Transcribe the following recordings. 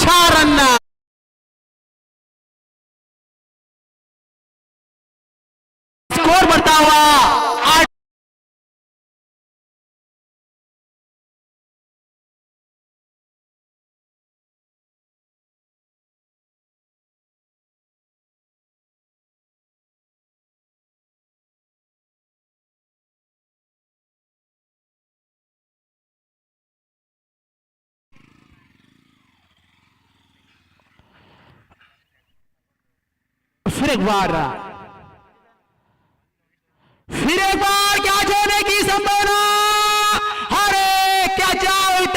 4 run score बढ़ता हुआ 8 फिर एक बार कैच होने की संभावना। अरे कैच आउट।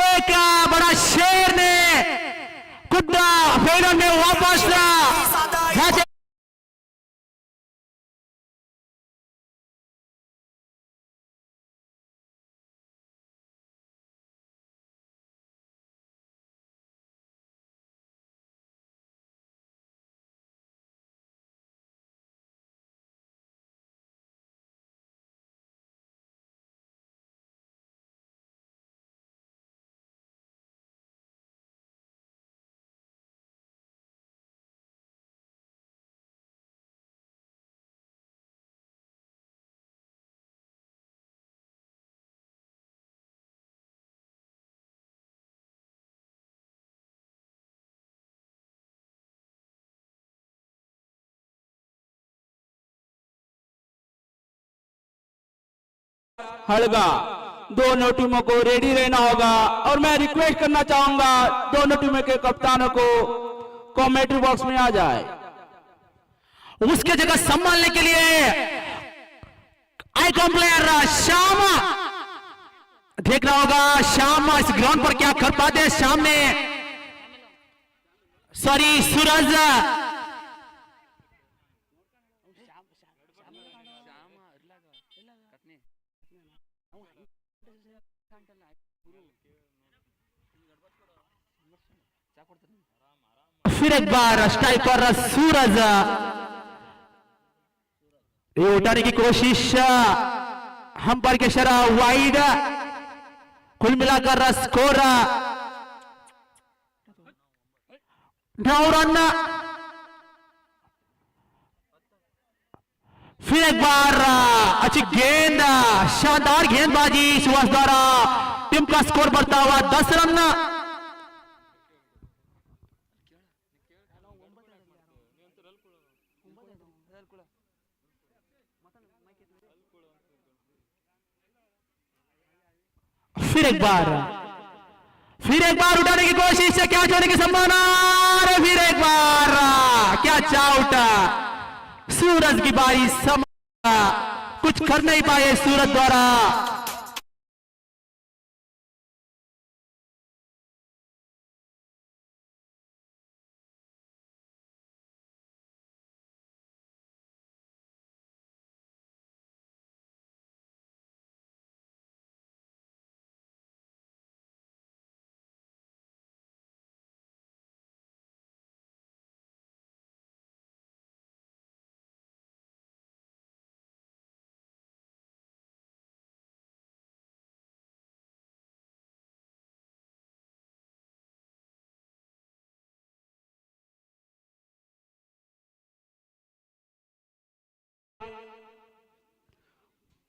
एक बड़ा शेर ने खुदा फेरन में वापस कैच। हलगा दोनों टीमों को रेडी रहना होगा और मैं रिक्वेस्ट करना चाहूंगा दोनों टीमों के कप्तानों को कमेंट्री बॉक्स में आ जाए। उसके जगह संभालने के लिए आइकॉन प्लेयर श्याम देखना होगा। श्याम इस ग्राउंड पर क्या कर पाते हैं। श्याम ने सॉरी सूरज फिर एक बार स्ट्राइकर सूरज ये उठाने की कोशिश अंपायर के इशारा वाइड। कुल मिलाकर स्कोर 9 रन। फिर एक बार अच्छी गेंद शानदार गेंदबाजी सुभाष द्वारा टीम का स्कोर बढ़ता हुआ 10 रन। फिर एक बार उठाने की कोशिश से कैच होने की संभावना। फिर एक बार कैच आउट। सूरज की बारी कुछ कर नहीं पाए सूरज द्वारा।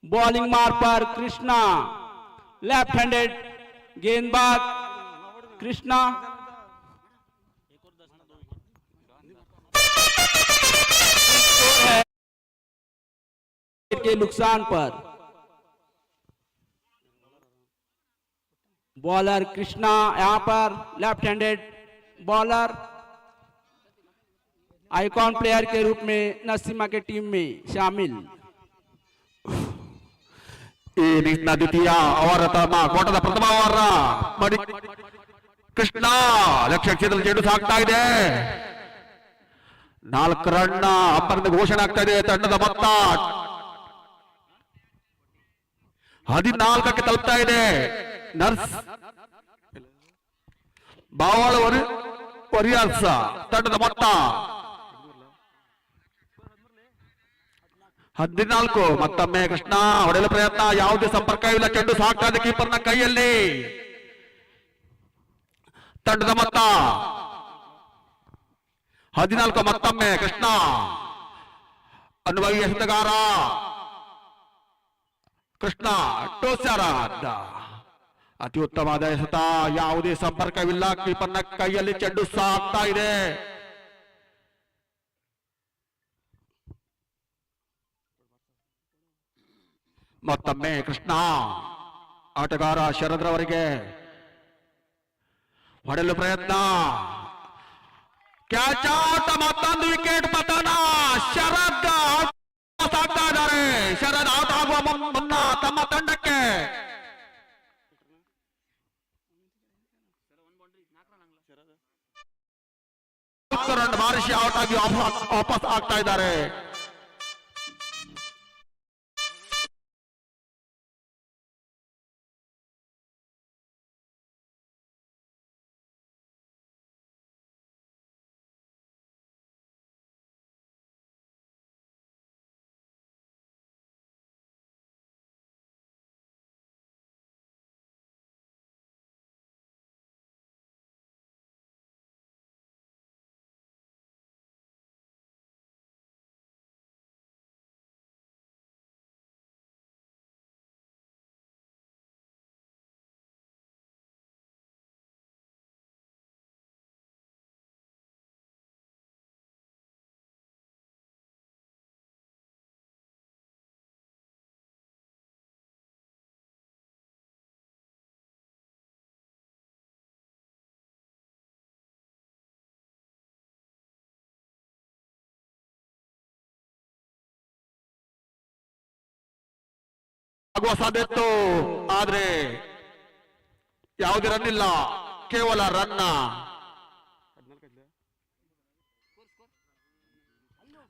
बॉलिंग मार्क पर कृष्णा लेफ्ट हैंडेड गेंदबाज कृष्णा के नुकसान पर बॉलर कृष्णा यहां पर left handed bowler icon player के रूप में नसीमा के टीम में शामिल। द्वितीय ओवर ಕೋಟದ ಪ್ರಥಮ ಓವರ್ ಕೃಷ್ಣ ಲಕ್ಷ್ಯ ಕ್ಷೇತ್ರದಲ್ಲಿ ಚೆಂಡು ಸಾಗ್ತಾ ಇದೆ 4 ರನ್ ಅಂಪೈರ್ ಘೋಷಣೆ ಆಗ್ತಾ ಇದೆ ತಂಡದ ಮೊತ್ತ 14ಕ್ಕೆ ತಲುಪ್ತಾ ಇದೆ ನರ್ಸ್ ಬಾವಳ ವರಿಯರ್ಸ್ ತಂಡದ ಮೊತ್ತ 14 ಮತ್ತೊಮ್ಮೆ ಕೃಷ್ಣ ಹೊಡೆಯಲು ಪ್ರಯತ್ನ ಯಾವುದೇ ಸಂಪರ್ಕವಿಲ್ಲ ಚೆಂಡು ಸಾಗ್ತಾ ಇದೆ ಕೀಪರ್ನ ಕೈಯಲ್ಲಿ ತಂಡದ ಮೊತ್ತ 14 ಮತ್ತೊಮ್ಮೆ ಕೃಷ್ಣ ಅನುಭವಿ ಎಸೆತಗಾರ ಕೃಷ್ಣ ಟೋಸ್ಯಾರ ಅತಿ ಉತ್ತಮವಾದ ಎಸೆತ, ಯಾವುದೇ ಸಂಪರ್ಕವಿಲ್ಲ, ಕೀಪರ್ನ ಕೈಯಲ್ಲಿ ಚೆಂಡು ಸಾಗ್ತಾ ಇದೆ. ಮತ್ತೊಮ್ಮೆ ಕೃಷ್ಣ ಆಟಗಾರ ಶರದ್ರವರಿಗೆ ಹೊಡೆಯಲು ಪ್ರಯತ್ನ, ಕ್ಯಾಚ್ ಔಟ್, ಮತ್ತೊಂದು ವಿಕೆಟ್ ಪತನ. ಶರದ್ ಸಾಗ್ತಾ ಇದ್ದಾರೆ. ಶರದ್ ಔಟ್ ಆಗುವ ಮುನ್ನ ತಮ್ಮ ತಂಡಕ್ಕೆ ರನ್ ಬಾರಿಸಿ ಔಟ್ ಆಗಿ ವಾಪಸ್ ಆಗ್ತಾ ಇದ್ದಾರೆ. ಆಗುವ ಸಾಧ್ಯತೆ, ಆದ್ರೆ ಯಾವುದೇ ರನ್ ಇಲ್ಲ, ಕೇವಲ ರನ್ನ.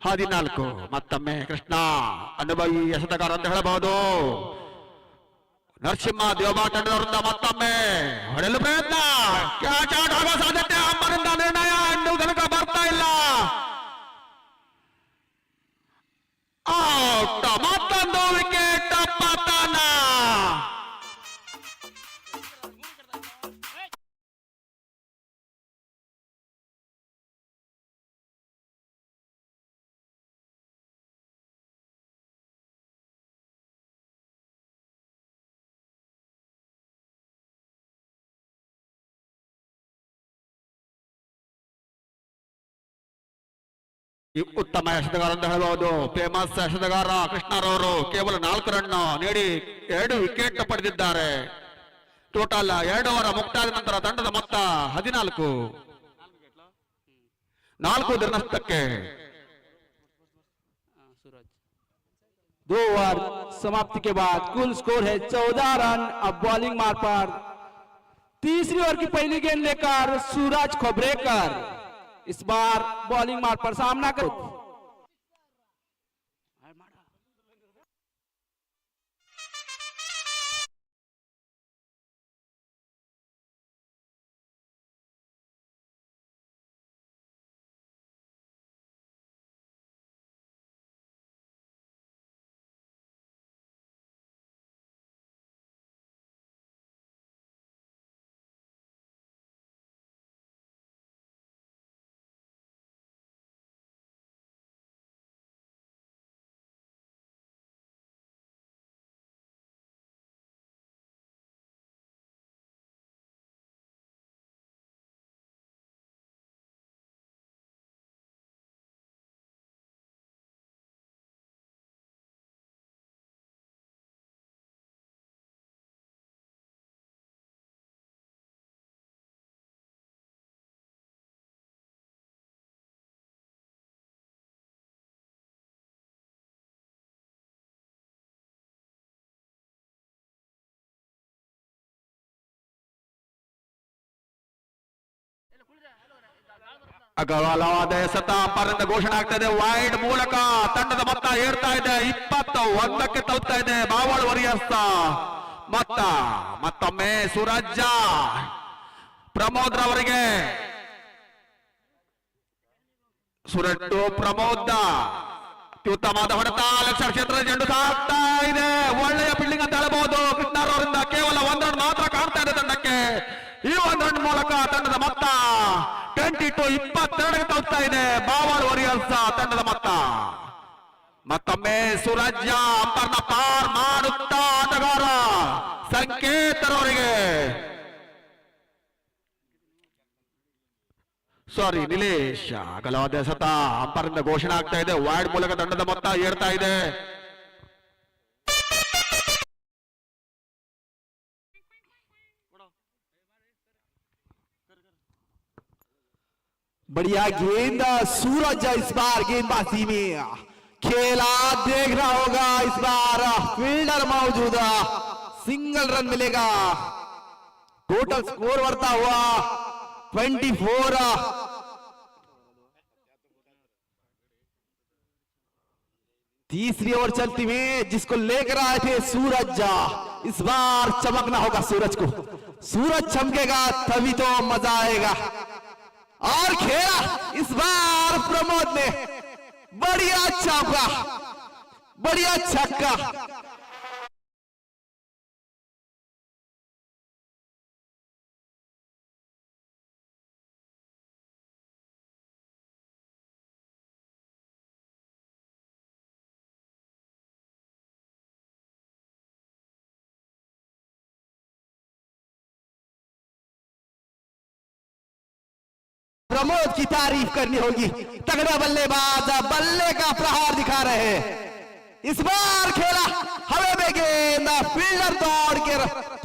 14 ಮತ್ತೊಮ್ಮೆ ಕೃಷ್ಣ ಅನುಭವಿ ಎಸೆತಗಾರ ಅಂತ ಹೇಳಬಹುದು. ನರಸಿಂಹ ದೇವಬಾ ತಂಡದವರಿಂದ ಮತ್ತೊಮ್ಮೆ ಹೊಡೆಯಲು ಪ್ರಯತ್ನ, ಕ್ಯಾಚ್ ಔಟ್ ಆಗುವ ಸಾಧ್ಯತೆ, ಅಂಬರಿಂದ ನಿರ್ಣಯ ಇನ್ನೂ ತನಕ ಬರ್ತಾ ಇಲ್ಲ. ಔಟ್, ಮತ್ತೊಂದು ವಿಕೆಟ್ ಪತನ. ಉತ್ತಮ ಎಸೆತಗಾರ ಅಂತ ಹೇಳಬಹುದು. ಫೇಮಸ್ ಎಸೆತಗಾರ ಕೃಷ್ಣರವರು ಕೇವಲ 4 ರನ್ ನೀಡಿ 2 ವಿಕೆಟ್ ಪಡೆದಿದ್ದಾರೆ. ಟೋಟಲ್ 2 ಓವರ್ ಮುಕ್ತಾಯದ ನಂತರ ತಂಡದ ಮೊತ್ತ 14. 4 ನಷ್ಟಕ್ಕೆ. 2 ओवर समाप्ति के बाद कुल स्कोर है 14 रन. अब बॉलिंग मार पर तीसरी ओवर की पहली गेंद लेकर सूरज खोबरेकर इस बार बॉलिंग मार पर सामना कर. ಅಗಲವಾದ ಎಸೆತ ಅಂಪೈರ್‌ನಿಂದ ಘೋಷಣೆ ಆಗ್ತಾ ಇದೆ. ವೈಡ್ ಮೂಲಕ ತಂಡದ ಮೊತ್ತ ಏರ್ತಾ ಇದೆ, 21ಕ್ಕೆ ತಲುಪ್ತಾ ಇದೆ. ಬಾವಳ್ ವರಿಯರ್ಸ್ ಮೊತ್ತ ಮತ್ತೊಮ್ಮೆ ಸೂರಜ್ ಪ್ರಮೋದ್ ರವರಿಗೆ. ಸುರಟ್ಟು ಪ್ರಮೋದ್ ಅತ್ಯುತ್ತಮವಾದ ಹೊಡೆತ, ಲಕ್ಷ ಕ್ಷೇತ್ರದ ಚೆಂಡು ಸಾಗ್ತಾ ಇದೆ. ಒಳ್ಳೆಯ ಫೀಲ್ಡಿಂಗ್ ಅಂತ ಹೇಳಬಹುದು ಕೃಷ್ಣರವರಿಂದ. ಕೇವಲ 1 ರನ್ ಮಾತ್ರ ಕಾಣ್ತಾ ಇದೆ ತಂಡಕ್ಕೆ. ಈ ಒಂದು ರನ್ ಮೂಲಕ ತಂಡದ ಮೊತ್ತ 22-22 ತಲುಪ್ತಾ ಇದೆ ಬಾವಲ್ ವಾರಿಯರ್ಸ್ ತಂಡದ ಮೊತ್ತ. ಮತ್ತೊಮ್ಮೆ ಸೂರಜ್ ಅಂಪರ್ನ ಪಾರ್ ಮಾಡುತ್ತಾ ಆಟಗಾರ ಸಂಕೇತರವರಿಗೆ ಸಾರಿ ನಿಲೇಶ್ ಅಗಲವಾದ ಎಸೆತ ಅಂಪರಿಂದ ಘೋಷಣೆ ಆಗ್ತಾ ಇದೆ. ವೈಡ್ ಮೂಲಕ ತಂಡದ ಮೊತ್ತ ಏರ್ತಾ ಇದೆ. बढ़िया गेंद सूरज इस बार गेंदबाजी में खेला देखना होगा. इस बार फील्डर मौजूद, सिंगल रन मिलेगा. टोटल स्कोर बढ़ता हुआ 24. तीसरी ओवर चलती हुई जिसको लेकर आए थे सूरज, इस बार चमकना होगा सूरज को. सूरज चमकेगा तभी तो मजा आएगा. और खेला इस बार प्रमोद ने बढ़िया चौका, बढ़िया छक्का. प्रमोद की तारीफ करनी होगी. तगड़ा बल्लेबाज बल्ले का प्रहार दिखा रहे हैं. इस बार खेला हवे में गेंद, फील्डर दौड़ के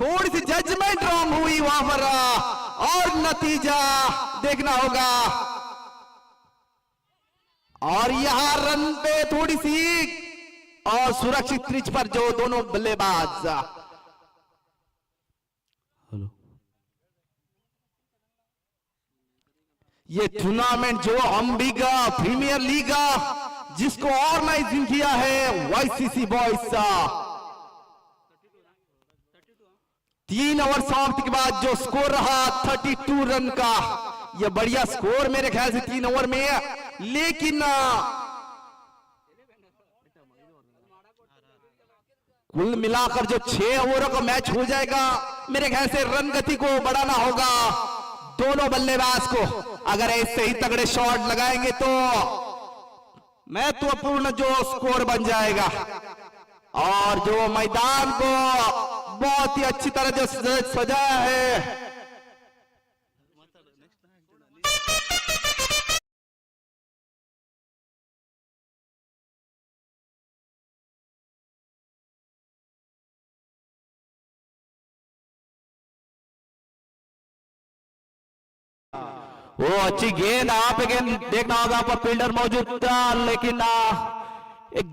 थोड़ी सी जजमेंट रॉन्ग हुई वहां पर और नतीजा देखना होगा. और यहां रन पे थोड़ी सी और सुरक्षित पिच पर जो दोनों बल्लेबाज. ये टूर्नामेंट जो अंबिका प्रीमियर लीग जिसको ऑर्गेनाइजिंग किया है वाईसीसी बॉयज, 3 ओवर समाप्ति के बाद जो स्कोर रहा 32 रन का, ये बढ़िया स्कोर मेरे ख्याल से 3 ओवर में. लेकिन कुल मिलाकर जो 6 ओवरों का मैच हो जाएगा, मेरे ख्याल से रन गति को बढ़ाना होगा दोनों बल्लेबाज को. अगर ऐसे ही तगड़े शॉट लगाएंगे तो महत्वपूर्ण जो स्कोर बन जाएगा. और जो मैदान को बहुत ही अच्छी तरह जो सजाया है, वो अच्छी गेंद आप गेंद देखना होगा. पर फील्डर मौजूद था लेकिन एक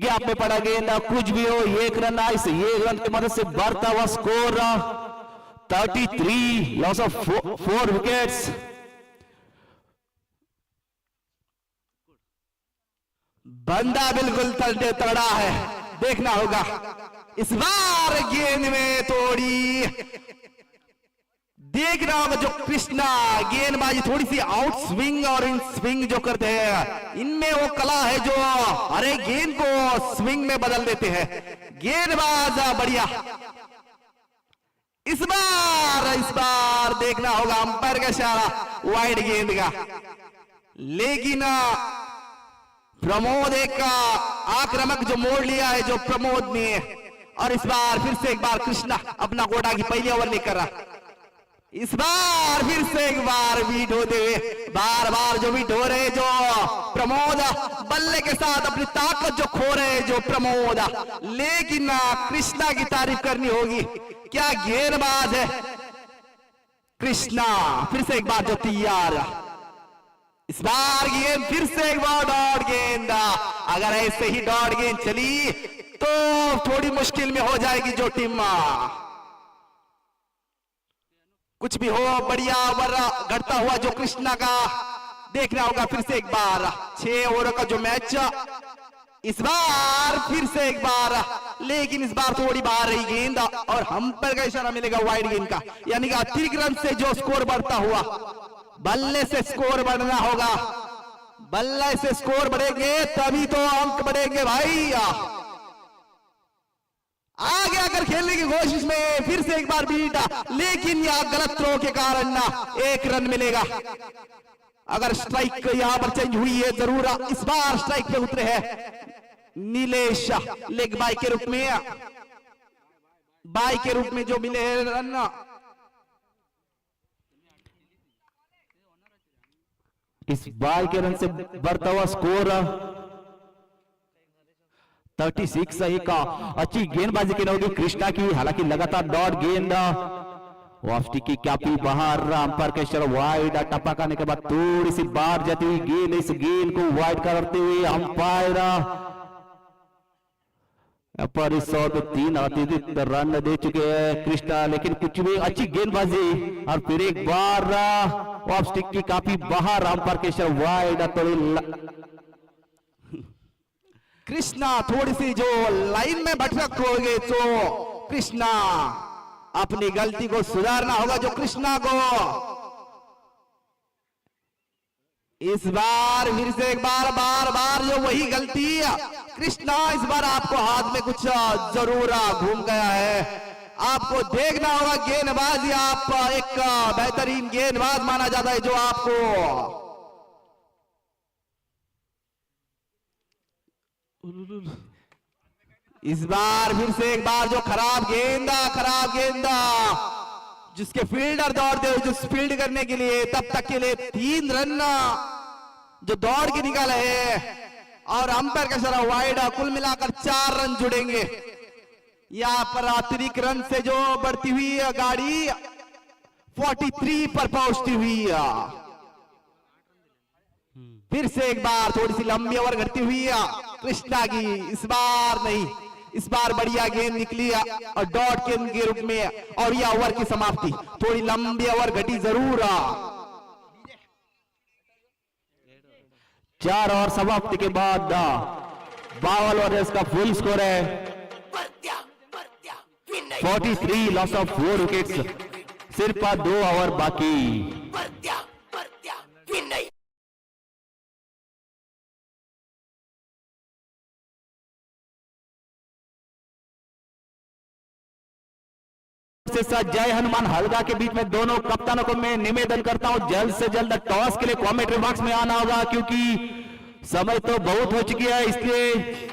गैप में पड़ा गेंद. कुछ भी हो, 1 रन इस 1 रन की मदद से बढ़ता हुआ स्कोर 33, लॉस ऑफ 4 विकेट्स. बंदा बिल्कुल तगड़ा है, देखना होगा. इस बार गेंद में थोड़ी देखना होगा जो कृष्णा गेंदबाजी थोड़ी सी आउट स्विंग और इन स्विंग जो करते हैं, इनमें वो कला है जो हरे गेंद को स्विंग में बदल देते हैं. गेंदबाज बढ़िया. इस बार देखना होगा अंपायर का इशारा वाइड गेंद का. लेकिन प्रमोद एक आक्रामक जो मोड़ लिया है जो प्रमोद ने. और इस बार फिर से एक बार कृष्णा अपना कोटा की पहली ओवर लेकर रहा. इस बार फिर से एक बार बीट होते हुए बार बार जो बीट हो रहे जो प्रमोद, बल्ले के साथ अपनी ताकत जो खो रहे जो प्रमोद. लेकिन कृष्णा की तारीफ करनी होगी, क्या गेंदबाज है कृष्णा. फिर से एक बार जो तैयार. इस बार गेंद फिर से एक बार डॉट गेंद. अगर ऐसे ही डॉट गेंद चली तो थोड़ी मुश्किल में हो जाएगी जो टीम. कुछ भी हो, बढ़िया ओवर घटता हुआ जो कृष्णा का देखना होगा. फिर से एक बार 6 ओवर का जो मैच. इस बार फिर से एक बार, लेकिन इस बार थोड़ी बाहर रही गेंद और हम पर का इशारा मिलेगा वाइड गेंद का. यानी कि अतिरिक्त रन से जो स्कोर बढ़ता हुआ, बल्ले से स्कोर बढ़ना होगा. बल्ले से स्कोर बढ़ेंगे तभी तो अंक बढ़ेंगे भाई. आगे आकर खेलने की कोशिश में फिर से एक बार बीट, लेकिन यह गलत थ्रो के कारण ना 1 रन मिलेगा। अगर स्ट्राइक यहां पर चेंज हुई है जरूर, इस बार स्ट्राइक पे उतरे हैं नीलेश लेग बाय के रूप में, बाय के रूप में जो मिले हैं रन। इस बाई के रन से बढ़ता हुआ स्कोर 36 सही का। अच्छी गेंदबाजी की होगी कृष्णा की, हालांकि लगातार डॉट गेंद वाफ्टी की काफी बाहर, अंपायर के इशारा वाइड, टपक आने के बाद थोड़ी सी बाहर जाती हुई गेंद, इस गेंद को वाइड करते हुए अंपायर पर इस 100 पे 3 अतिरिक्त रन दे चुके हैं कृष्णा, लेकिन कुछ भी अच्छी गेंदबाजी और फिर एक बार ऑफ स्टिक की काफी बाहर, अंपायर के इशारा वाइड। कृष्णा थोड़ी सी जो लाइन में भटक हो गए, तो कृष्णा अपनी गलती को सुधारना होगा। जो कृष्णा को इस बार फिर से एक बार बार जो वही गलती, कृष्णा इस बार आपको हाथ में कुछ जरूर घूम गया है। आपको देखना होगा गेंदबाजी, आप एक बेहतरीन गेंदबाज माना जाता है, जो आपको इस बार फिर से एक बार जो खराब गेंदा जिसके फील्डर दौड़ते हुए, जिस फील्ड करने के लिए तब तक के लिए 3 रन जो दौड़ के निकाले हैं, और अंपायर का इशारा वाइड, कुल मिलाकर 4 रन जुड़ेंगे। यहां पर अतिरिक्त रन से जो बढ़ती हुई गाड़ी 43 पर पहुंचती हुई, फिर से एक बार थोड़ी सी लंबी ओवर घटती हुई कृष्णा की। इस बार नहीं, इस बार बढ़िया गेंद निकली और डॉट गेंद के रूप में, और यह ओवर की समाप्ति। थोड़ी लंबी ओवर घटी जरूर। 4 ओवर समाप्ति के बाद 52 ओवर का फुल स्कोर है 43, लॉस ऑफ 4 विकेट्स, सिर्फ 2 ओवर बाकी। साथ जय हनुमान हल्दा के बीच में दोनों कप्तानों को मैं निवेदन करता हूं जल्द से जल्द टॉस के लिए कमेंट्री बॉक्स में आना होगा, क्योंकि समय तो बहुत हो चुकी है, इसलिए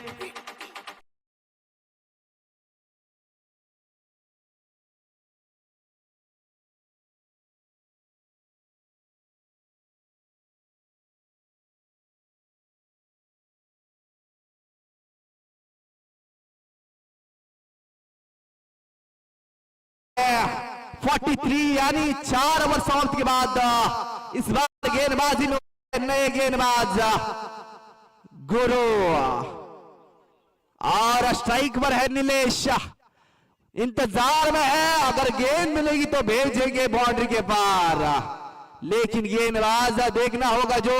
है 43, यानी 4 ओवर समाप्ति के बाद इस बार गेंदबाजी में नए गेंदबाज गुरु, और स्ट्राइक पर है नीलेश। इंतजार में है, अगर गेंद मिलेगी तो भेजेंगे बाउंड्री के पार, लेकिन गेंदबाज देखना होगा जो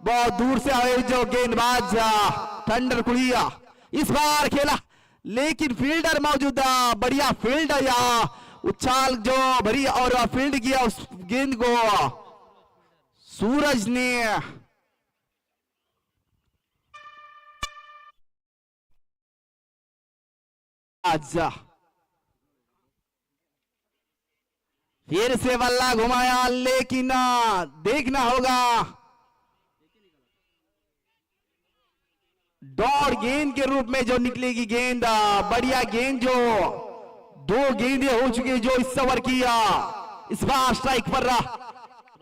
बहुत दूर से आए, जो गेंदबाज ठंडर कुड़िया इस बार खेला, लेकिन फील्डर मौजूदा, बढ़िया फील्ड या उछाल जो भरी और फील्ड किया उस गेंद को सूरज ने फिर से बल्ला घुमाया, लेकिन देखना होगा डॉट गेंद के रूप में जो निकलेगी गेंद, बढ़िया गेंद, जो 2 गेंदें हो चुकी जो इस ओवर किया। इस बार स्ट्राइक पर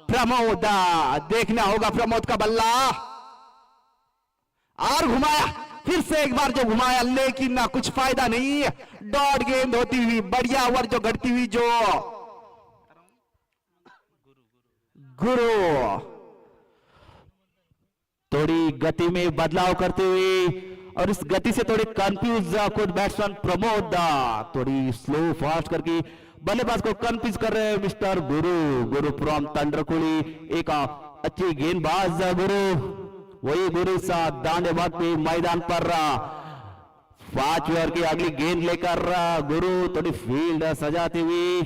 प्रमोद, देखना होगा प्रमोद का बल्ला, और घुमाया, फिर से एक बार जो घुमाया, लेकिन कुछ फायदा नहीं। डॉट गेंद होती हुई बढ़िया ओवर जो घटती हुई जो गुरु थोड़ी गति में बदलाव करते हुए, और इस गति से थोड़े कंफ्यूज खुद बैट्समैन प्रमोद थोड़ी स्लो फास्ट करके बल्लेबाज को कंफ्यूज कर रहे हैं मिस्टर गुरु फ्रॉम तंडरकुड़ी। एक अच्छी गेंदबाज गुरु, वही गुरु साथ दांडेबाज पे मैदान पर 5 ओवर की अगली गेंद लेकर गुरु थोड़ी फील्ड सजाती हुई,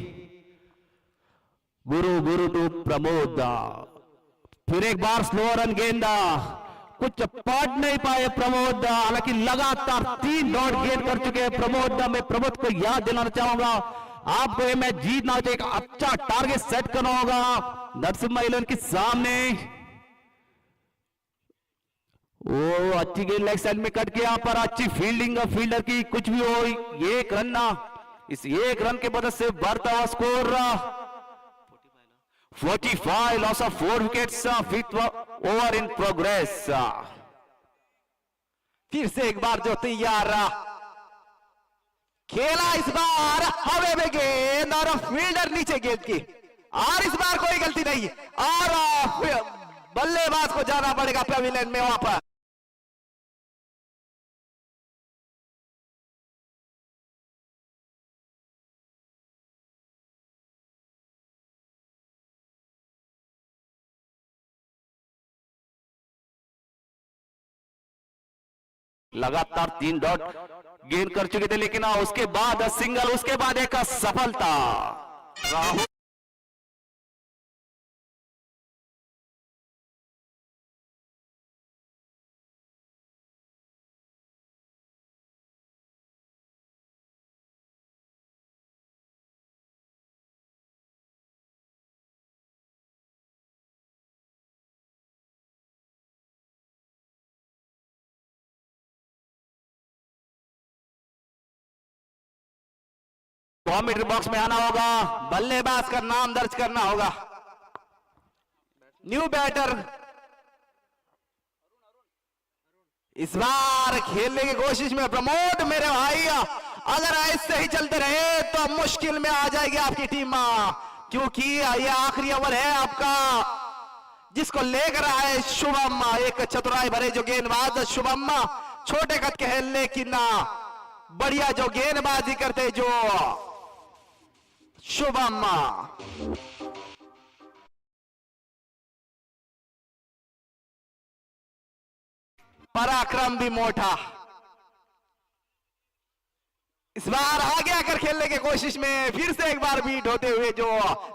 गुरु टू प्रमोद, फिर एक बार स्लो रन गेंदा, कुछ पढ़ नहीं पाए प्रमोद, हालांकि लगातार 3 डॉट गेन कर चुके हैं प्रमोद। मैं प्रमोद को याद दिलाना चाहूंगा, आपको ये मैच जीतना चाहिए, एक अच्छा टारगेट सेट करना होगा नरसिम्हा इलेवन के सामने। वो अच्छी गेंद लेग साइड में कट के यहाँ पर अच्छी फील्डिंग फील्डर की, कुछ भी हो एक रन ना, इस एक रन के मदद से बढ़ता हुआ score 45, loss of 4 wickets, 5th over in progress. फिर से एक बार जो तैयार खेला, इस बार हवे में गेंद और फील्डर नीचे गेंद की, और इस बार कोई गलती नहीं, और बल्लेबाज को जाना पड़ेगा पेविलियन में वापस। लगातार 3 डॉट गेन कर चुके थे, लेकिन उसके बाद सिंगल, उसके बाद एक सफलता। राहुल कमेंट्री बॉक्स में आना होगा, बल्लेबाज का नाम दर्ज करना होगा। न्यू बैटर इस बार खेलने की कोशिश में प्रमोद मेरे भाई, अगर ऐसे ही चलते रहे तो मुश्किल में आ जाएगी आपकी टीम, क्योंकि ये आखिरी ओवर है आपका, जिसको लेकर आए शुभम, एक चतुराई भरे जो गेंदबाज शुभम, छोटे कद के हैं लेकिन बढ़िया जो गेंदबाजी करते जो शुभम। पराक्रम भी मोटा, इस बार आगे आकर खेलने की कोशिश में फिर से एक बार बीट होते हुए जो,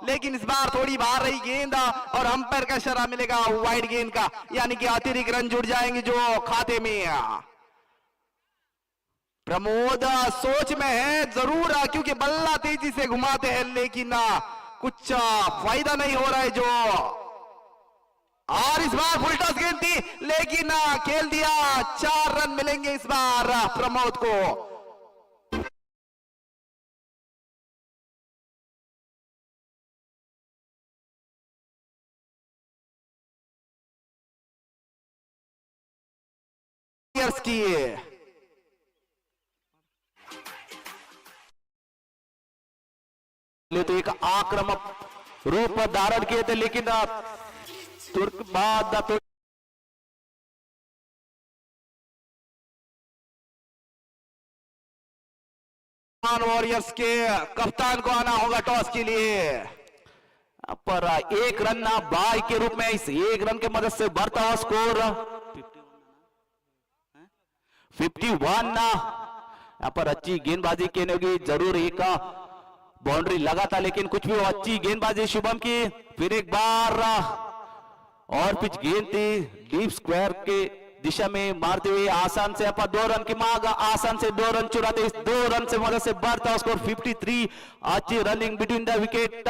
लेकिन इस बार थोड़ी बाहर रही गेंद और अंपायर का इशारा मिलेगा वाइड गेंद का, यानी कि अतिरिक्त रन जुड़ जाएंगे जो खाते में। प्रमोद सोच में है जरूर, क्योंकि बल्ला तेजी से घुमाते हैं, लेकिन कुछ फायदा नहीं हो रहा है जो, और इस बार फुल टॉस गेंद थी लेकिन खेल दिया, 4 रन मिलेंगे इस बार प्रमोद को। की तो एक आक्रामक रूप धारण किए थे, लेकिन तुर्क बाद तो वॉरियर्स के कप्तान को आना होगा टॉस के लिए। पर 1 रन ना बाई के रूप में, इस 1 रन के मदद से बढ़ता हुआ स्कोर 51 ना। यहाँ पर अच्छी गेंदबाजी की होगी, जरूर एक बाउंड्री लगा था, लेकिन कुछ भी हो, अच्छी गेंदबाजी शुभम की। फिर एक बार और पिच गेंद थी डीप स्क्वायर के दिशा में मारते हुए, आसान से अपन 2 रन की मांग, आसान से 2 रन चुराते, इस 2 रन से मदद से बढ़ता स्कोर 53। अच्छी रनिंग बिटवीन द विकेट,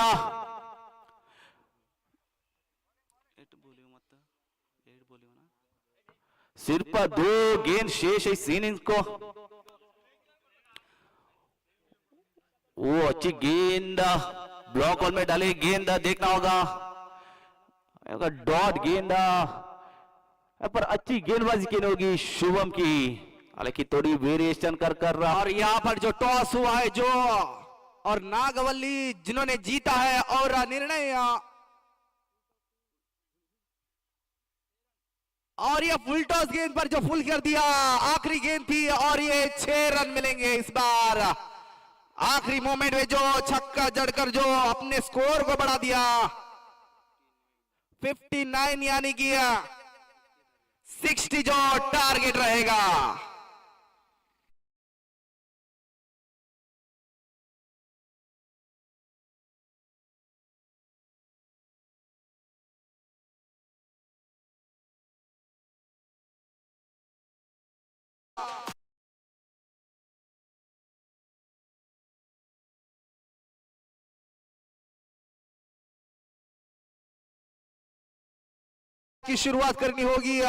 सिर्फ 2 गेंद शेष है इस इनिंग्स को। वो अच्छी गेंद ब्लॉक होल में डाली गेंद, देखना होगा डॉट गेंद, पर अच्छी गेंदबाजी की होगी शुभम की, हालांकि थोड़ी वेरिएशन कर रहा। और यहाँ पर जो टॉस हुआ है जो, और नागवल्ली जिन्होंने जीता है, और निर्णय और ये फुल टॉस गेंद पर जो फुल कर दिया, आखिरी गेंद थी, और ये 6 रन मिलेंगे इस बार। आखिरी मोमेंट में जो छक्का जड़कर जो अपने स्कोर को बढ़ा दिया, 59 यानी कि 60 जो टारगेट रहेगा। की शुरुआत करनी होगी।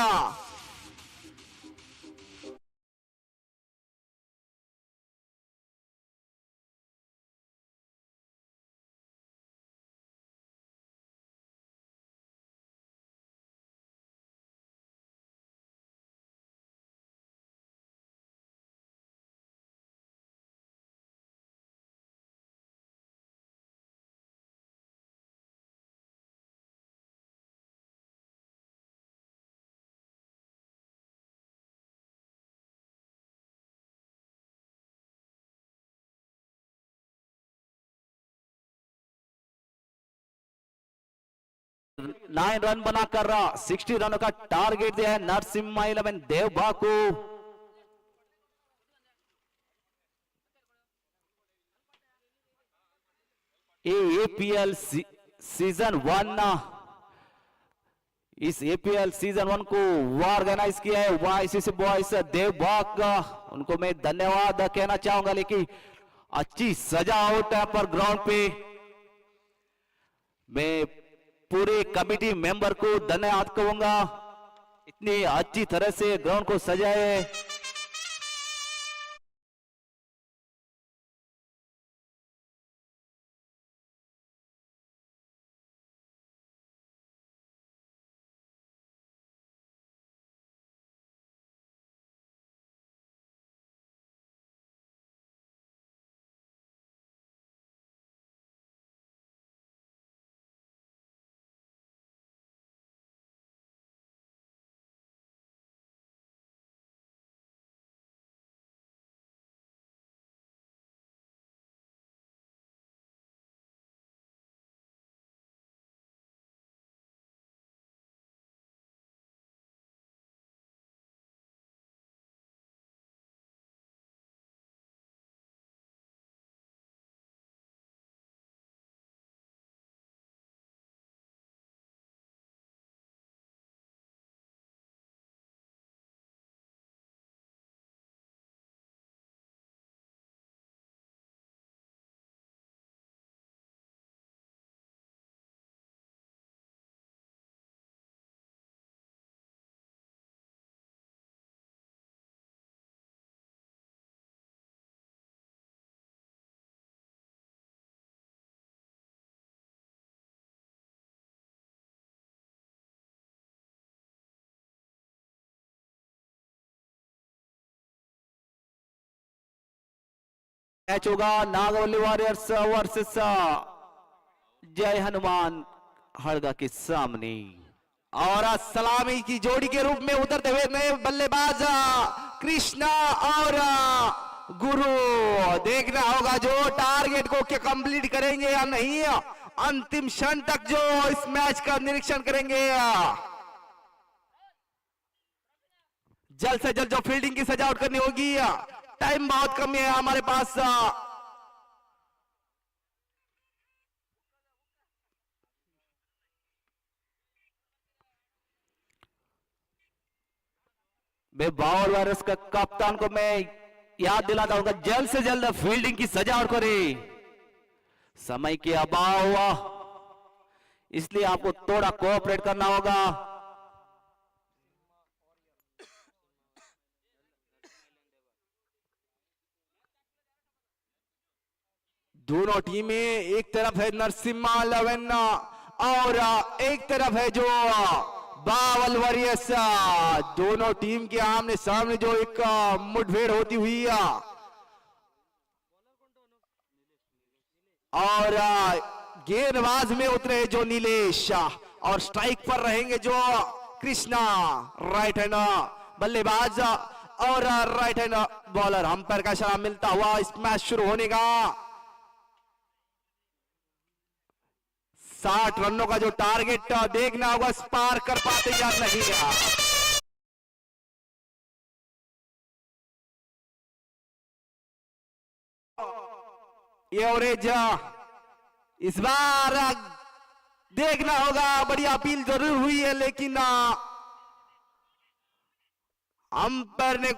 नाइन रन बनाकर 60 रनों का टारगेट दिया है नरसिम्हा 11 देवबा को। एपीएल सीजन 1, इस एपीएल सीजन 1 को ऑर्गेनाइज किया है वाईसीसी बॉयज देवबाग। उनको मैं धन्यवाद कहना चाहूंगा, लेकिन अच्छी सजावट है पर ग्राउंड पे। मैं पूरे कमेटी मेंबर को धन्यवाद कहूंगा, इतनी अच्छी तरह से ग्राउंड को सजाए। मैच होगा नागवली वॉरियर्स वर्सेस जय हनुमान हड़गा के सामने। और सलामी की जोड़ी के रूप में उतरते हुए नए बल्लेबाज कृष्णा और गुरु। देखना होगा जो टारगेट को क्या कंप्लीट करेंगे या नहीं, अंतिम क्षण तक जो इस मैच का निरीक्षण करेंगे। जल्द से जल्द जो फील्डिंग की सजावट करनी होगी, टाइम बहुत कम है हमारे पास। मैं बावल वायरस का कप्तान को मैं याद दिलाता हूँ, जल्द से जल्द फील्डिंग की सजावट करें। समय के अभाव हुआ, इसलिए आपको थोड़ा कोऑपरेट करना होगा। दोनों टीमें, एक तरफ है नरसिम्हा 11 और एक तरफ है जो बावल वॉरियर्स। दोनों टीम के आमने सामने जो एक मुठभेड़ होती हुई और गेंदबाज में उतरे जो नीलेश और स्ट्राइक पर रहेंगे जो कृष्णा। राइट हैंड बल्लेबाज और राइट हैंड बॉलर। अंपायर का इशारा मिलता हुआ इस मैच शुरू होने का। 60 रनों का जो टारगेट देखना होगा पार कर पाते या नहीं। एवरेज इस बार देखना होगा, बड़ी अपील जरूर हुई है लेकिन अंपायर ने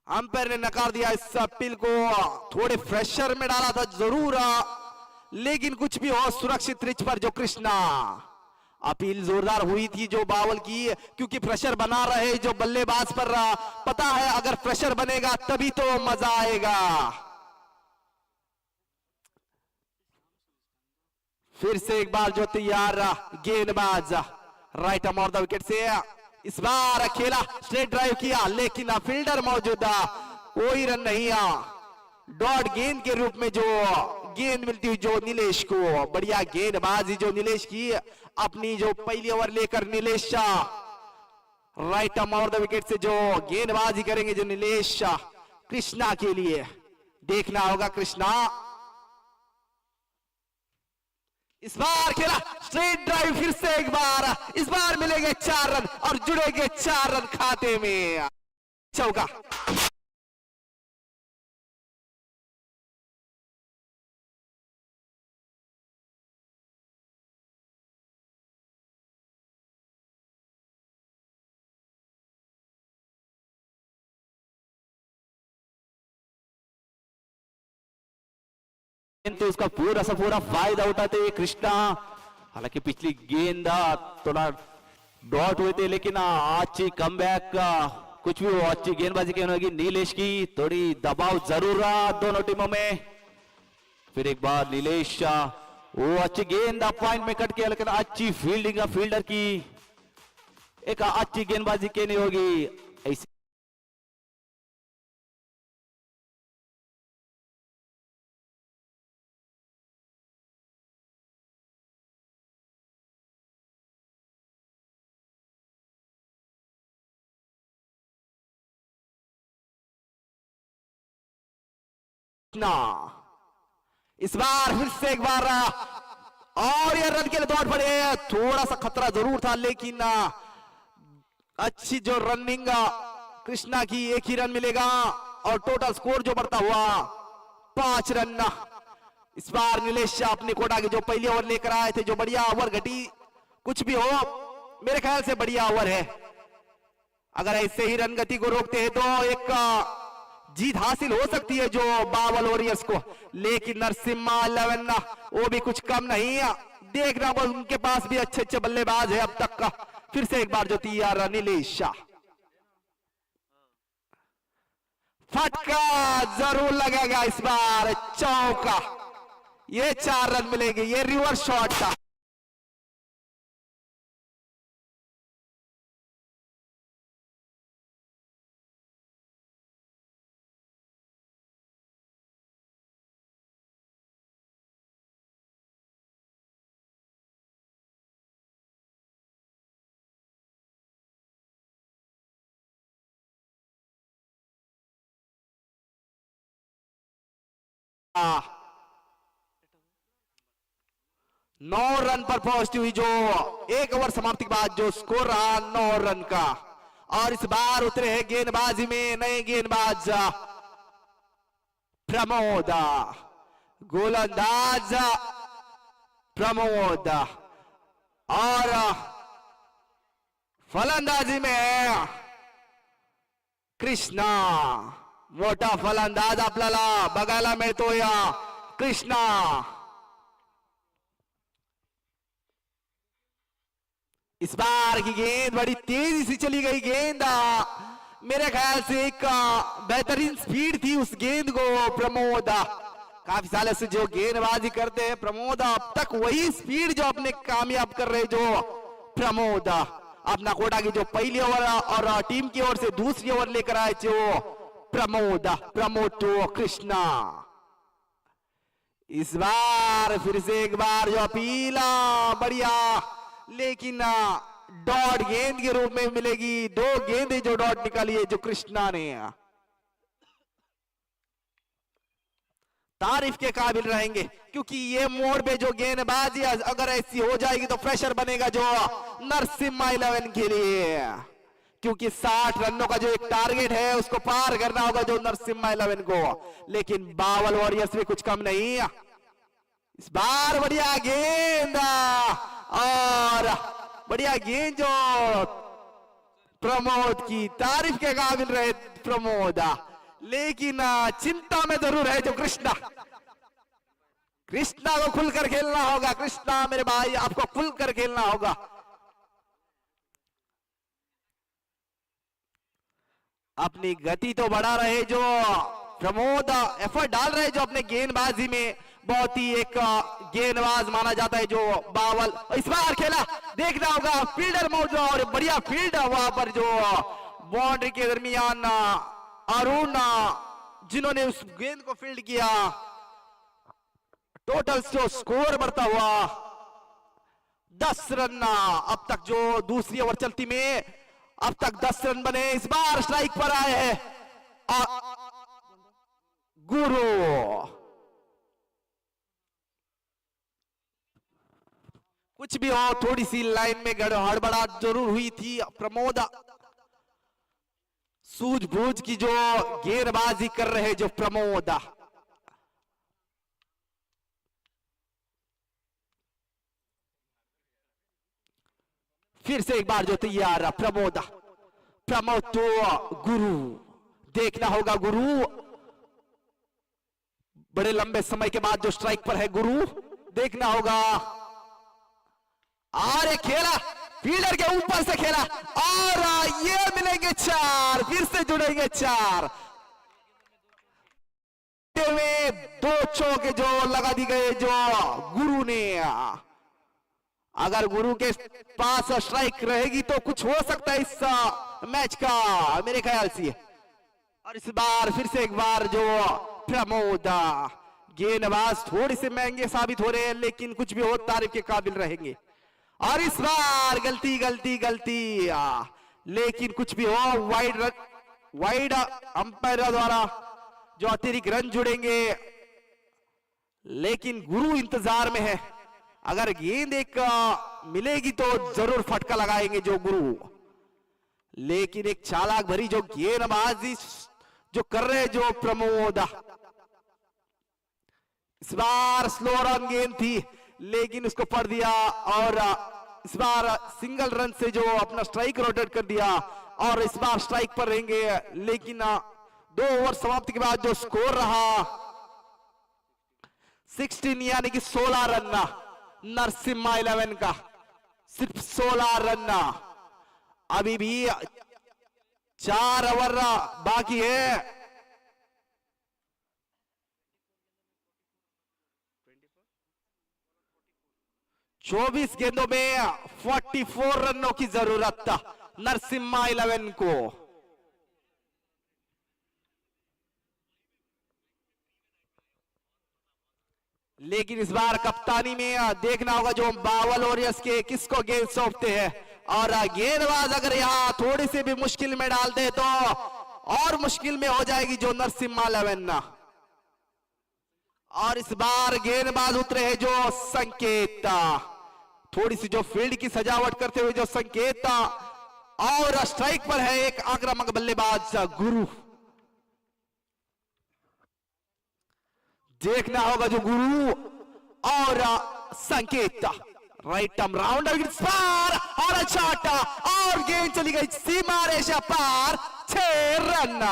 अंपायर ने नकार दिया इस अपील को। थोड़े फ्रेशर में डाला था जरूर, लेकिन कुछ भी हो, सुरक्षित रिच पर जो कृष्णा। अपील जोरदार हुई थी जो बावल की, क्योंकि प्रेशर बना रहे जो बल्लेबाज पर। पता है अगर प्रेशर बनेगा तभी तो मजा आएगा। फिर से एक बार जो तैयार गेंदबाज right arm of the wicket से। इस बार खेला, स्ट्रेट ड्राइव किया, लेकिन फील्डर मौजूदा, कोई रन नहीं। डॉट गेंद के रूप में जो गेंद मिलती हुई जो नीलेश को। बढ़िया गेंदबाजी जो नीलेश की। अपनी जो पहली ओवर लेकर Nilesh right arm of the wicket से जो गेंदबाजी करेंगे जो नीलेश कृष्णा के लिए। देखना होगा कृष्णा। इस बार खेला, स्ट्रेट ड्राइव, फिर से एक बार। इस बार मिलेंगे 4 रन और जुड़ेंगे 4 रन खाते में। चौका। तो उसका पूरा सा पूरा फायदा उठाते हुए कृष्णा। हालांकि पिछली गेंद थोड़ा डॉट हुए थे, लेकिन अच्छी कमबैक, कुछ भी हो अच्छी गेंदबाजी की होगी नीलेश की। थोड़ी दबाव जरूर रहा दोनों टीमों में। फिर एक बार नीलेश, वो अच्छी गेंद पॉइंट में कट के, लेकिन अच्छी फील्डिंग फील्डर की। एक अच्छी गेंदबाजी कहनी होगी ऐसी। इस बार फिर से एक बार और ये रन के लिए दौड़ पड़े। थोड़ा सा खतरा जरूर था, लेकिन अच्छी जो रनिंग कृष्णा की। एक ही रन मिलेगा और टोटल स्कोर जो बढ़ता हुआ 5 रन। इस बार नीलेश अपने कोटा की जो पहली ओवर लेकर आए थे, जो बढ़िया ओवर घटी। कुछ भी हो, मेरे ख्याल से बढ़िया ओवर है। अगर ऐसे ही रन गति को रोकते हैं तो एक जीत हासिल हो सकती है जो बावल वॉरियर्स को। लेकिन नरसिम्हा 11 वो भी कुछ कम नहीं है। देखना होगा, उनके पास भी अच्छे अच्छे बल्लेबाज है अब तक का। फिर से एक बार जो तैयार नीलेश, फटका जरूर लगेगा इस बार। चौका, ये 4 रन मिलेंगे। ये रिवर्स शॉट था। आ, 9 रन पर पहुंचती हुई जो एक ओवर समाप्ति के बाद जो स्कोर रहा 9 रन का। और इस बार उतरे हैं गेंदबाजी में नए गेंदबाज प्रमोद, गोलंदाज प्रमोद, और फलंदाजी में कृष्णा। मोठा फलंदाज आपल्याला बघायला मिळतोय कृष्णा। इस बार की गेंद बड़ी तेजी से चली गई गेंद। मेरे ख्याल से एक बेहतरीन स्पीड थी उस गेंद को। प्रमोद काफी सालों से जो गेंदबाजी करते हैं प्रमोद, अब तक वही स्पीड जो अपने कामयाब कर रहे जो प्रमोद। अपना कोटा की जो पहली ओवर और टीम की ओर से दूसरी ओवर लेकर आए जो प्रमोद टू कृष्णा। इस बार फिर से एक बार जो अपील बढ़िया, लेकिन डॉट गेंद के रूप में मिलेगी। 2 गेंदें जो डॉट निकाली है जो कृष्णा ने। तारीफ के काबिल रहेंगे, क्योंकि ये मोड़ पे जो गेंदबाजी अगर ऐसी हो जाएगी तो प्रेशर बनेगा जो नरसिम्हा 11 के लिए। क्योंकि 60 रनों का जो एक टारगेट है उसको पार करना होगा जो नरसिम्हा 11 को। लेकिन बावल वॉरियर्स भी कुछ कम नहीं। इस बार बढ़िया गेंद और बढ़िया गेंद जो प्रमोद की। तारीफ के काबिल रहे प्रमोद। लेकिन चिंता में जरूर है जो कृष्णा। कृष्णा को खुलकर खेलना होगा। कृष्णा मेरे भाई, आपको खुलकर खेलना होगा। अपनी गति तो बढ़ा रहे जो प्रमोद, एफर्ट डाल रहे जो अपने गेंदबाजी में। बहुत ही एक गेंदबाज माना जाता है जो बावल। इस बार खेला, देखना होगा फील्डर मौजूद और बढ़िया फील्ड वहां पर जो बाउंड्री के दरमियान अरुण जिन्होंने उस गेंद को फील्ड किया। टोटल जो स्कोर बढ़ता हुआ 10 रन। अब तक जो दूसरी ओवर चलती में अब तक 10 रन बने। इस बार स्ट्राइक पर आए हैं गुरु। कुछ भी हो, थोड़ी सी लाइन में हड़बड़ाहट जरूर हुई थी। प्रमोद सूझबूझ की जो गेंदबाजी कर रहे जो प्रमोद। फिर से एक बार जो तैयार प्रमोद। प्रमोद तो गुरु, देखना होगा गुरु। बड़े लंबे समय के बाद जो स्ट्राइक पर है गुरु, देखना होगा। और ये खेला फील्डर के ऊपर से खेला और ये मिलेंगे 4। फिर से जुड़ेंगे 4 में 2 चौके जो लगा दी गए जो गुरु ने। अगर गुरु के पास स्ट्राइक रहेगी तो कुछ हो सकता है इस मैच का, मेरे ख्याल से। और इस बार फिर से एक बार जो प्रमोद, गेंदबाज थोड़ी से महंगे साबित हो रहे हैं लेकिन कुछ भी हो तारीफ के काबिल रहेंगे। और इस बार गलती गलती गलती, लेकिन कुछ भी हो वाइड अंपायर द्वारा जो अतिरिक्त रन जुड़ेंगे। लेकिन गुरु इंतजार में है। अगर गेंद एक मिलेगी तो जरूर फटका लगाएंगे जो गुरु। लेकिन एक चालाक भरी जो गेंदबाजी जो कर रहे जो प्रमोद। इस बार स्लो रन गेंद थी लेकिन उसको पढ़ दिया और इस बार सिंगल रन से जो अपना स्ट्राइक रोटेट कर दिया और इस बार स्ट्राइक पर रहेंगे। लेकिन 2 ओवर समाप्ति के बाद जो स्कोर रहा 16 यानी कि 16 रन नरसिम्हा 11 का, सिर्फ 16 रन। अभी भी 4 ओवर बाकी है। 24 गेंदों में 44 रनों की जरूरत था नरसिम्हा 11 को। लेकिन इस बार कप्तानी में देखना होगा जो बावल वॉरियर्स के किसको गेंद सौंपते हैं। और गेंदबाज अगर यहां थोड़ी सी भी मुश्किल में डाल दे तो और मुश्किल में हो जाएगी जो नरसिम्हा 11। और इस बार गेंदबाज उतरे हैं जो संकेत, थोड़ी सी जो फील्ड की सजावट करते हुए जो संकेत। और स्ट्राइक पर है एक आक्रामक बल्लेबाज गुरु। देखना होगा जो गुरु और संकेत। राइट आर्म राउंडर पार और शॉट और गेंद चली गई सीमा रेखा पार। 6 रन।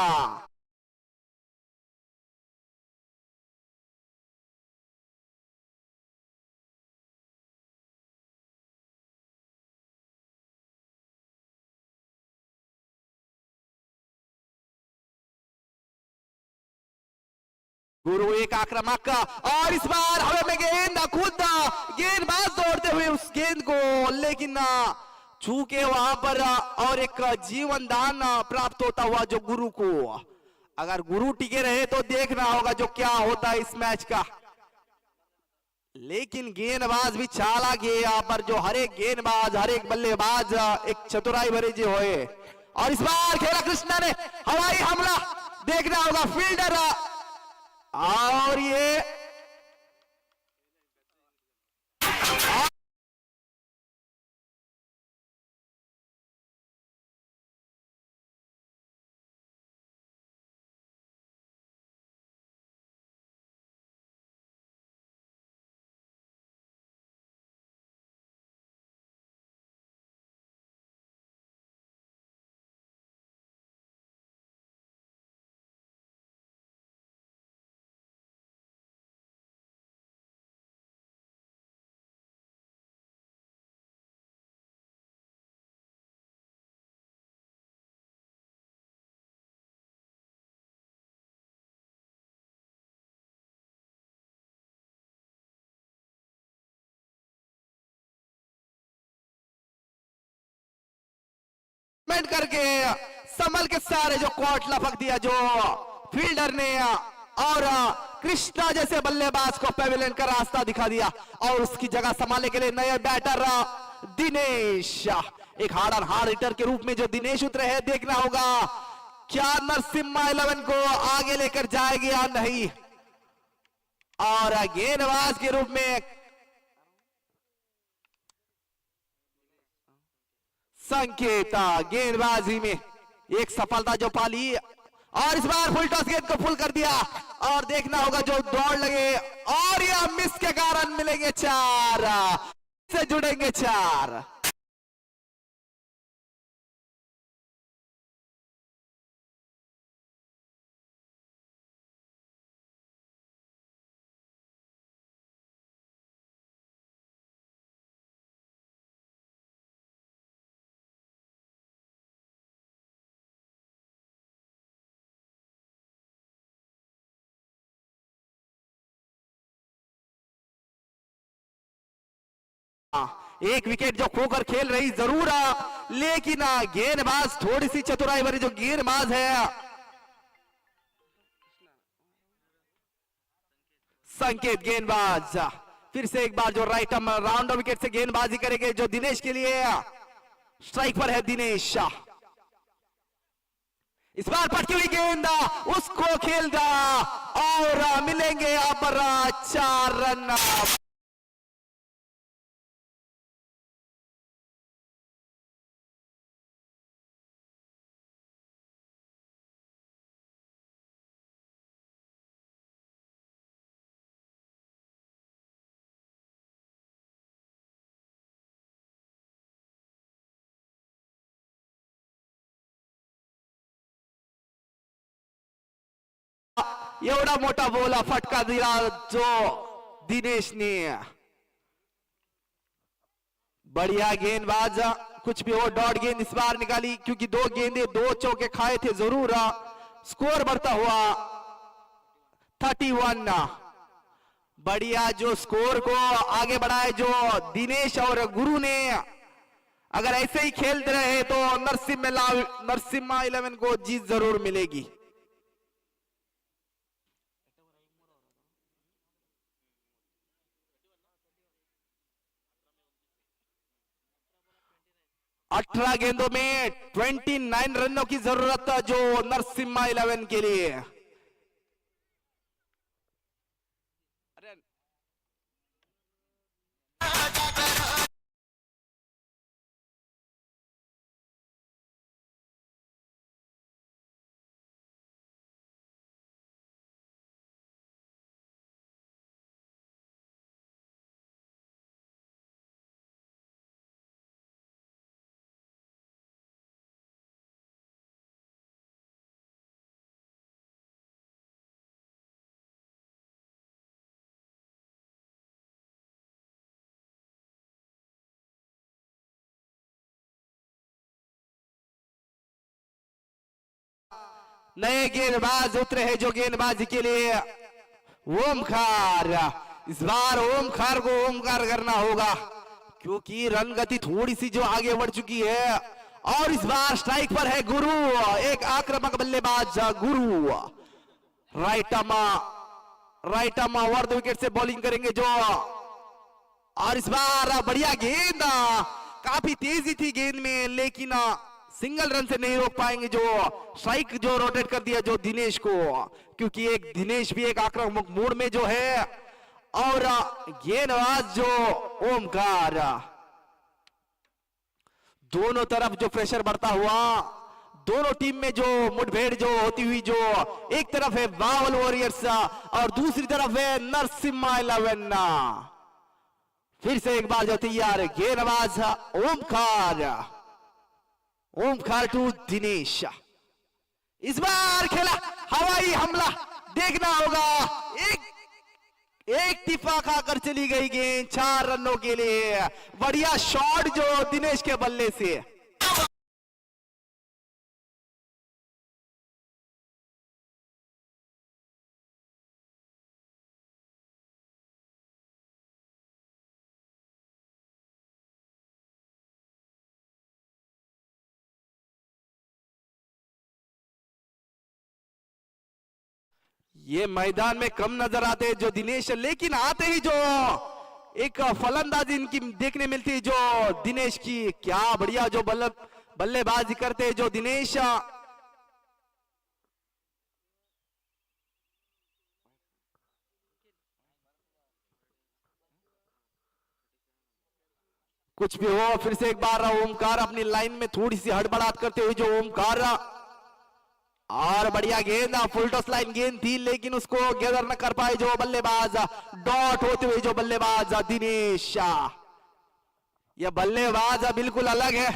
गुरु एक आक्रामक और इस बार हवा में गेंद खुद गेंदबाज दौड़ते हुए उस गेंद को, लेकिन चूके वहां पर और एक जीवन दान प्राप्त होता हुआ जो गुरु को। अगर गुरु टिके रहे तो देखना होगा जो क्या होता है इस मैच का। लेकिन गेंदबाज भी चालाक है यहाँ पर जो हर एक गेंदबाज हर एक बल्लेबाज एक चतुराई भरे जो है। और इस बार खेला कृष्णा ने हवाई हमला, देखना होगा फील्डर और ये डिफेंड करके संभल के सारे जो कोर्ट लपक दिया जो फील्डर ने, और कृष्णा जैसे बल्लेबाज को पेविलियन का रास्ता दिखा दिया, और उसकी जगह संभालने के लिए नए बैटर दिनेश, एक हार्ड एंड हार्ड हिटर के रूप में जो दिनेश उतरे हैं, देखना होगा क्या नरसिम्हा 11 को आगे लेकर जाएगी या नहीं। और गेंदबाज के रूप में संकेत गेंदबाजी में एक सफलता जो पाली, और इस बार फुल टॉस गेंद को फुल कर दिया, और देखना होगा जो दौड़ लगे, और यह मिस के कारण मिलेंगे 4, से जुड़ेंगे 4। एक विकेट जो खोकर खेल रही जरूर, लेकिन गेंदबाज थोड़ी सी चतुराई भरी जो गेंदबाज है संकेत, गेंदबाज फिर से एक बार जो राइट राउंड विकेट से गेंदबाजी करेंगे जो दिनेश के लिए, स्ट्राइक पर है दिनेश। इस बार पटकी हुई गेंद उसको खेल दिया, और मिलेंगे यहाँ पर 4 रन। एवढा मोठा बोला फटका दिला जो दिनेश ने, बढ़िया गेंदबाज, कुछ भी हो डॉट गेंद इस बार निकाली, क्योंकि 2 गेंदे 2 चौके खाए थे जरूर। स्कोर बढ़ता हुआ 31, बढ़िया जो स्कोर को आगे बढ़ाए जो दिनेश और गुरु ने। अगर ऐसे ही खेलते रहे तो नरसिम्हा 11 को जीत जरूर मिलेगी। अठारह गेंदों में 29 रनों की जरूरत जो नरसिम्हा 11 के लिए। नए गेंदबाज उतरे हैं जो गेंदबाजी के लिए, ओमकार। इस बार ओमकार को ओमकार करना होगा, क्योंकि रन गति थोड़ी सी जो आगे बढ़ चुकी है। और इस बार स्ट्राइक पर है गुरु, एक आक्रामक बल्लेबाज गुरु। Right arm over the wicket से बॉलिंग करेंगे जो, और इस बार बढ़िया गेंद, काफी तेजी थी गेंद में, लेकिन सिंगल रन से नहीं रोक पाएंगे जो स्ट्राइक जो रोटेट कर दिया जो दिनेश को, क्योंकि एक दिनेश भी एक आक्रामक मूड में जो है, और गेंदबाज जो ओमकार। दोनों तरफ जो प्रेशर बढ़ता हुआ, दोनों टीम में जो मुठभेड़ जो होती हुई, जो एक तरफ है बावल वॉरियर्स और दूसरी तरफ है नरसिम्हा 11। फिर से एक बार जो तैयार गेंदबाज ओमकार टू दिनेश। इस बार खेला हवाई हमला, देखना होगा, एक टिफा खाकर चली गई गेंद 4 रनों के लिए। बढ़िया शॉट जो दिनेश के बल्ले से। ये मैदान में कम नजर आते हैं जो दिनेश, लेकिन आते ही जो एक फलंदाजी इनकी देखने मिलती है जो दिनेश की, क्या बढ़िया जो बल्लेबाजी करते हैं जो दिनेश। कुछ भी हो, फिर से एक बार ओमकार अपनी लाइन में थोड़ी सी हड़बड़ाहट करते हुए जो ओमकार, और बढ़िया गेंद, फुल टॉस लाइन गेंद थी लेकिन उसको गैदर न कर पाए जो बल्लेबाज, डॉट होते हुए जो बल्लेबाज दिनेश। यह बल्लेबाज बिल्कुल अलग है,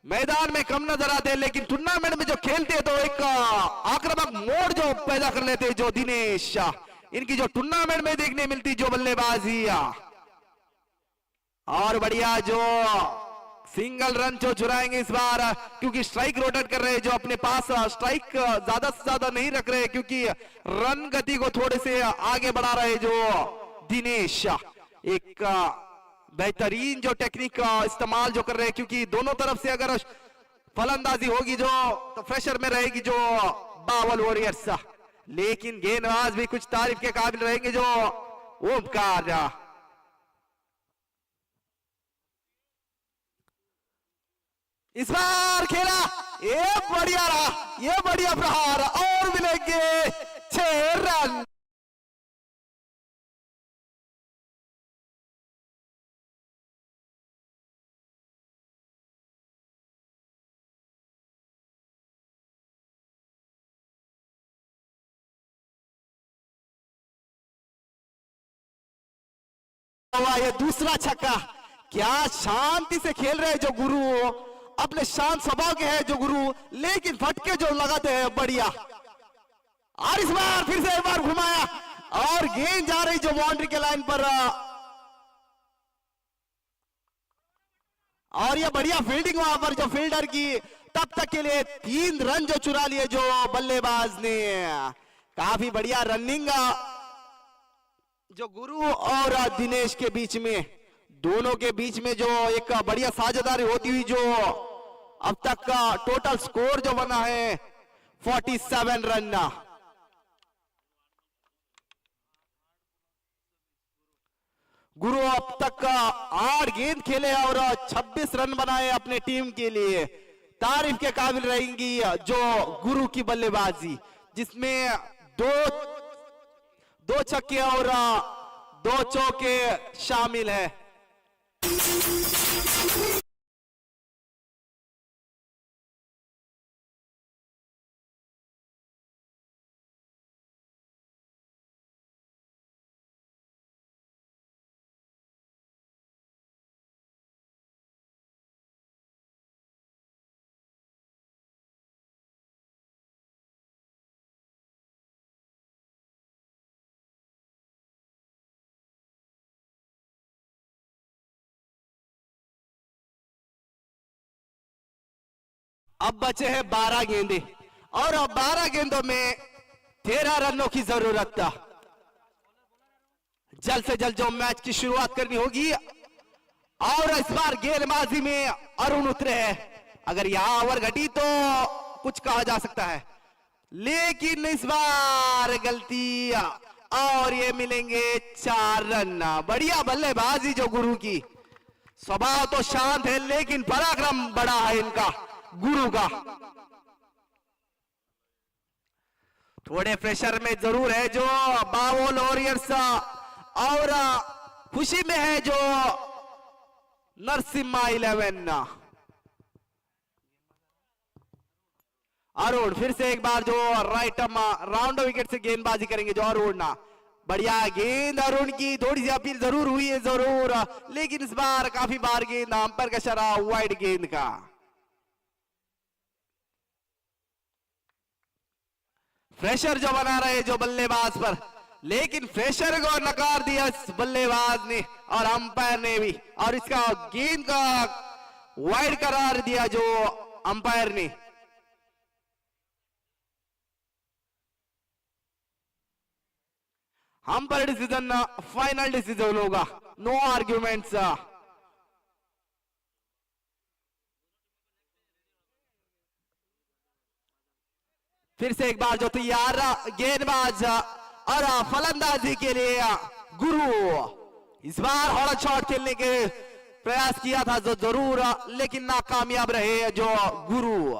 मैदान में कम नजर आते हैं लेकिन टूर्नामेंट में जो खेलते हैं तो एक आक्रामक मोड़ जो पैदा कर लेते हैं जो दिनेश। इनकी जो टूर्नामेंट में देखने मिलती जो बल्लेबाजी, और बढ़िया जो सिंगल रन जो चुराएंगे इस बार, क्योंकि स्ट्राइक रोटेट कर रहे हैं जो अपने पास, स्ट्राइक ज्यादा से ज्यादा नहीं रख रहे क्योंकि रन गति को थोड़े से आगे बढ़ा रहे जो दिनेश। एक बेहतरीन जो टेक्निक का इस्तेमाल जो कर रहे हैं, क्योंकि दोनों तरफ से अगर फलंदाजी होगी जो तो प्रेशर में रहेगी जो बावल वॉरियर्स, लेकिन गेंदबाज भी कुछ तारीफ के काबिल रहेंगे जो ओमकार। इस बार खेला, ये बढ़िया रहा, ये बढ़िया प्रहार, और मिलेंगे 6 रन। ये दूसरा छक्का, क्या शांति से खेल रहे जो गुरु, अपने शांत स्वभाव के हैं जो गुरु, लेकिन फटके जो लगाते हैं बढ़िया। और इस बार फिर से एक बार घुमाया और गेंद जा रही जो बाउंड्री के लाइन पर, और ये बढ़िया फील्डिंग वहां पर जो फील्डर की, तब तक के लिए 3 रन जो चुरा लिए जो बल्लेबाज ने। काफी बढ़िया रनिंग जो गुरु और दिनेश के बीच में, दोनों के बीच में जो एक बढ़िया साझेदारी होती हुई जो अब तक का टोटल स्कोर जो बना है 47 रन। गुरु अब तक का 8 गेंद खेले और 26 रन बनाए अपने टीम के लिए। तारीफ के काबिल रहेंगी जो गुरु की बल्लेबाजी, जिसमें दो छक्के और 2 चौके शामिल है। अब बचे हैं 12 गेंदे और 12 गेंदों में 13 रनों की जरूरत था। जल्द से जल्द जो मैच की शुरुआत करनी होगी, और इस बार गेंदबाजी में अरुण उतरे हैं। अगर यहां ओवर घटी तो कुछ कहा जा सकता है, लेकिन इस बार गलती, और ये मिलेंगे 4 रन। बढ़िया बल्लेबाजी जो गुरु की, स्वभाव तो शांत है लेकिन पराक्रम बड़ा है इनका गुरु का। थोड़े प्रेशर में जरूर है जो बावल वॉरियर्स, और खुशी में है जो नरसिम्हा 11। अरुण फिर से एक बार जो राइट राउंड विकेट से गेंदबाजी करेंगे जो अरुण। बढ़िया गेंद अरुण की, थोड़ी सी अपील जरूर हुई है जरूर, लेकिन इस बार काफी बार गेंद अंपायर का इशारा वाइड गेंद का। प्रेशर जो बना रहे जो बल्लेबाज पर, लेकिन प्रेशर को नकार दिया इस बल्लेबाज ने और अंपायर ने भी, और इसका गेंद का वाइड करार दिया जो अंपायर ने। अंपायर डिसीजन फाइनल डिसीजन होगा, नो आर्ग्यूमेंट्स। फिर से एक बार जो तैयार गेंदबाज और फलंदाजी के लिए गुरु। इस बार हॉट शॉट खेलने के प्रयास किया था जो जरूर, लेकिन नाकामयाब रहे जो गुरु।